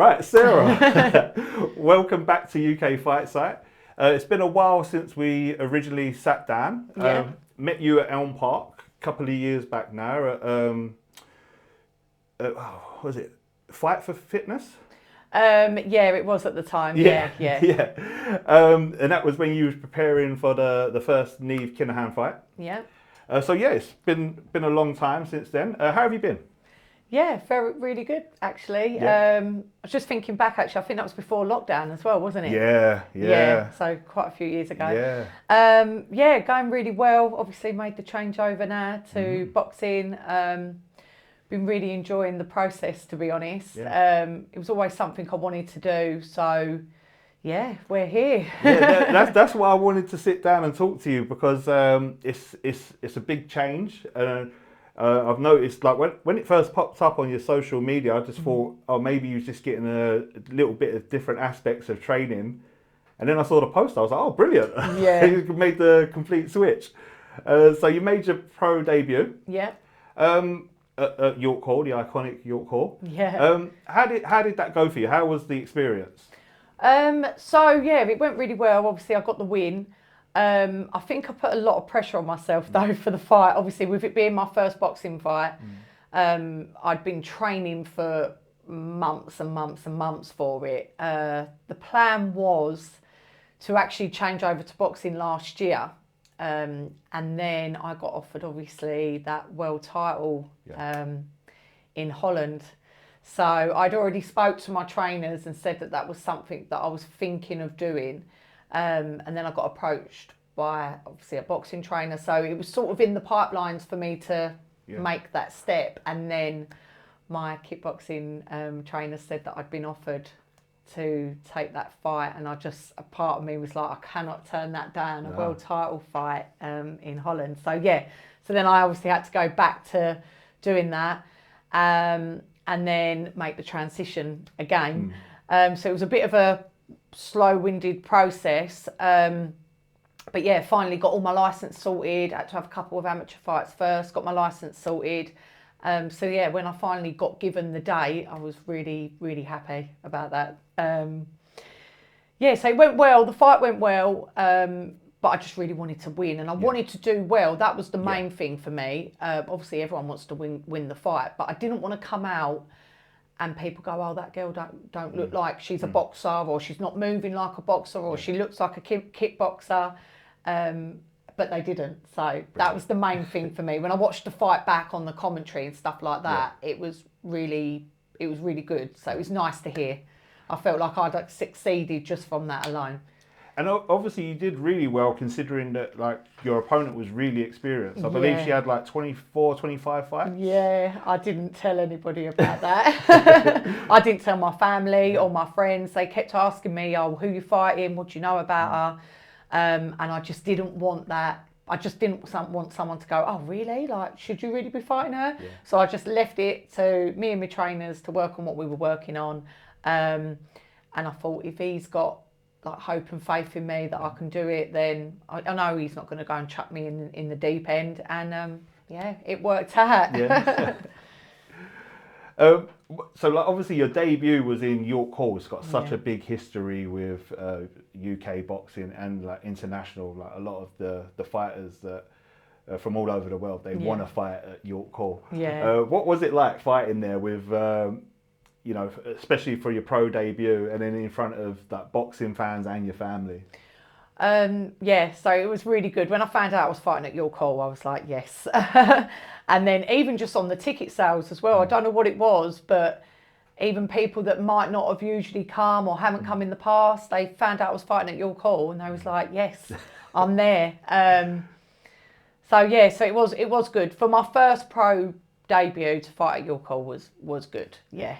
Right, Sarah, welcome back to UK Fight Site. It's been a while since we originally sat down. Yeah. Met you at Elm Park a couple of years back now at, what was it, Fight for Fitness? Yeah, it was at the time. Yeah. Yeah. And that was when you was preparing for the first Neve Kinahan fight. Yeah. So yeah, it's been a long time since then. How have you been? Yeah, really good actually. Yeah. I was just thinking back actually, I think that was before lockdown as well, wasn't it? Yeah. So quite a few years ago. Yeah. Yeah, going really well. Obviously made the change over now to boxing. Been really enjoying the process, to be honest. Yeah. It was always something I wanted to do, so yeah, we're here. Yeah, that's why I wanted to sit down and talk to you, because it's a big change. I've noticed, like, when it first popped up on your social media, I just thought, oh, maybe you're just getting a little bit of different aspects of training. And then I saw the post, I was like, oh, brilliant. Yeah. You made the complete switch. So you made your pro debut. Yeah. At York Hall, the iconic York Hall. Yeah. How did that go for you? How was the experience? So yeah, it went really well. Obviously, I got the win. I think I put a lot of pressure on myself though for the fight. Obviously, with it being my first boxing fight, I'd been training for months and months and months for it. The plan was to actually change over to boxing last year. And then I got offered, obviously, that world title in Holland. So I'd already spoke to my trainers and said that was something that I was thinking of doing. And then I got approached by, obviously, a boxing trainer. So it was sort of in the pipelines for me to make that step. And then my kickboxing trainer said that I'd been offered to take that fight, and a part of me was like, I cannot turn that down, a world title fight in Holland. So yeah, so then I obviously had to go back to doing that and then make the transition again. So it was a bit of a slow-winded process, but yeah, finally got all my license sorted. Had to have a couple of amateur fights first, got my license sorted. So yeah, when I finally got given the date, I was really, really happy about that. Yeah, so it went well. The fight went well, but I just really wanted to win, and I wanted to do well. That was the main thing for me. Obviously, everyone wants to win the fight, but I didn't want to come out and people go, "Oh, that girl don't look like she's a boxer, or she's not moving like a boxer, or she looks like a kickboxer." But they didn't. So that was the main thing for me. When I watched the fight back on the commentary and stuff like that, it was really good. So it was nice to hear. I felt like I'd succeeded just from that alone. And obviously you did really well, considering that, like, your opponent was really experienced. I believe she had like 24, 25 fights. Yeah, I didn't tell anybody about that. I didn't tell my family or my friends. They kept asking me, "Oh, who you fighting? What do you know about her?" And I just didn't want that. I just didn't want someone to go, "Oh, really? Like, should you really be fighting her?" Yeah. So I just left it to me and my trainers to work on what we were working on. And I thought, if he's got like hope and faith in me that I can do it, then I know he's not going to go and chuck me in the deep end. And yeah, it worked out. Yeah. So like, obviously your debut was in York Hall. It's got such a big history with UK boxing and like international. Like, a lot of the fighters that from all over the world, they want to fight at York Hall. Yeah. What was it like fighting there with, you know, especially for your pro debut, and then in front of like boxing fans and your family? Yeah, so it was really good. When I found out I was fighting at York Hall, I was like, yes. And then even just on the ticket sales as well, I don't know what it was, but even people that might not have usually come or haven't come in the past, they found out I was fighting at York Hall, and they was like, yes, I'm there. So yeah, so it was good. For my first pro debut, to fight at York Hall was good, yeah.